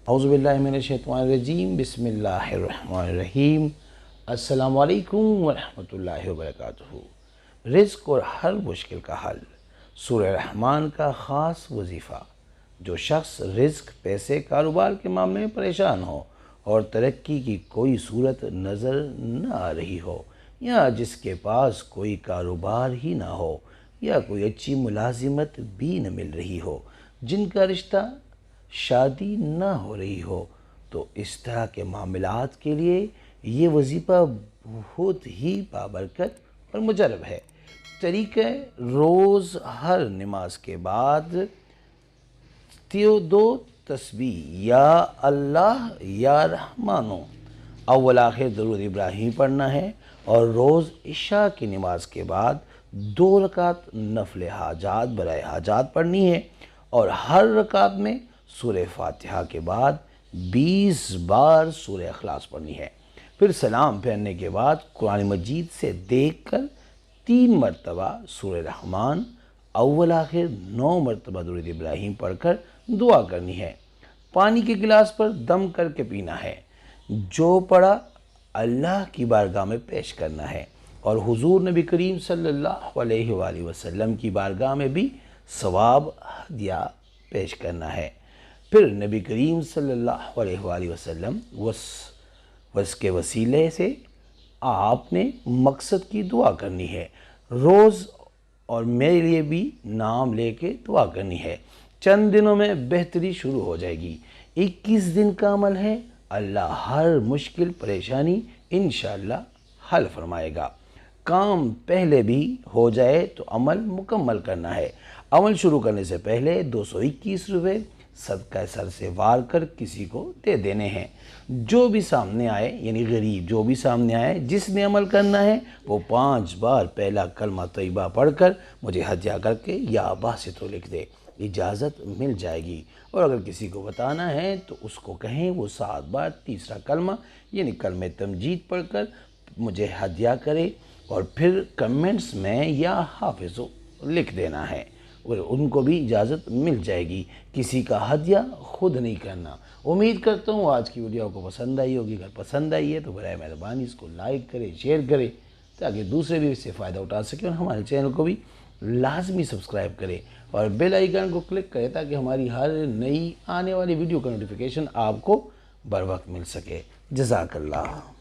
اعوذ باللہ من الشیطان الرجیم، بسم اللہ الرحمن الرحیم۔ السلام علیکم ورحمۃ اللہ وبرکاتہ۔ رزق اور ہر مشکل کا حل، سورہ رحمان کا خاص وظیفہ۔ جو شخص رزق، پیسے، کاروبار کے معاملے میں پریشان ہو اور ترقی کی کوئی صورت نظر نہ آ رہی ہو، یا جس کے پاس کوئی کاروبار ہی نہ ہو یا کوئی اچھی ملازمت بھی نہ مل رہی ہو، جن کا رشتہ شادی نہ ہو رہی ہو، تو اس طرح کے معاملات کے لیے یہ وظیفہ بہت ہی بابرکت اور مجرب ہے۔ طریقہ: روز ہر نماز کے بعد 2 تسبیح یا اللہ یا رحمانو اول آخر درود ابراہیم پڑھنا ہے، اور روز عشاء کی نماز کے بعد 2 رکعت نفل حاجات برائے حاجات پڑھنی ہے، اور ہر رکعت میں سورہ فاتحہ کے بعد 20 بار سورہ اخلاص پڑھنی ہے۔ پھر سلام پھیرنے کے بعد قرآن مجید سے دیکھ کر 3 مرتبہ سورہ رحمان اول آخر 9 مرتبہ درود ابراہیم پڑھ کر دعا کرنی ہے۔ پانی کے گلاس پر دم کر کے پینا ہے۔ جو پڑھا اللہ کی بارگاہ میں پیش کرنا ہے، اور حضور نبی کریم صلی اللہ علیہ وآلہ وسلم کی بارگاہ میں بھی ثواب ہدیہ پیش کرنا ہے۔ پھر نبی کریم صلی اللہ علیہ وآلہ وسلم اس کے وسیلے سے آپ نے مقصد کی دعا کرنی ہے۔ روز اور میرے لیے بھی نام لے کے دعا کرنی ہے۔ چند دنوں میں بہتری شروع ہو جائے گی۔ 21 دن کا عمل ہے، اللہ ہر مشکل پریشانی انشاءاللہ حل فرمائے گا۔ کام پہلے بھی ہو جائے تو عمل مکمل کرنا ہے۔ عمل شروع کرنے سے پہلے 221 روپے صدقہ سر سے وار کر کسی کو دے دینے ہیں۔ جو بھی سامنے آئے، یعنی غریب جو بھی سامنے آئے، جس نے عمل کرنا ہے، وہ 5 بار پہلا کلمہ طیبہ پڑھ کر مجھے ہدیہ کر کے یا باسطو لکھ دے، اجازت مل جائے گی۔ اور اگر کسی کو بتانا ہے تو اس کو کہیں وہ 7 بار تیسرا کلمہ یعنی کلمہ تمجید پڑھ کر مجھے ہدیہ کرے، اور پھر کمنٹس میں یا حافظو لکھ دینا ہے، اور ان کو بھی اجازت مل جائے گی۔ کسی کا ہدیہ خود نہیں کرنا۔ امید کرتا ہوں آج کی ویڈیو کو پسند آئی ہوگی۔ اگر پسند آئی ہے تو برائے مہربانی اس کو لائک کرے، شیئر کرے، تاکہ دوسرے بھی اس سے فائدہ اٹھا سکیں، اور ہمارے چینل کو بھی لازمی سبسکرائب کرے اور بیل آئیکن کو کلک کرے، تاکہ ہماری ہر نئی آنے والی ویڈیو کا نوٹیفیکیشن آپ کو بر وقت مل سکے۔ جزاک اللہ۔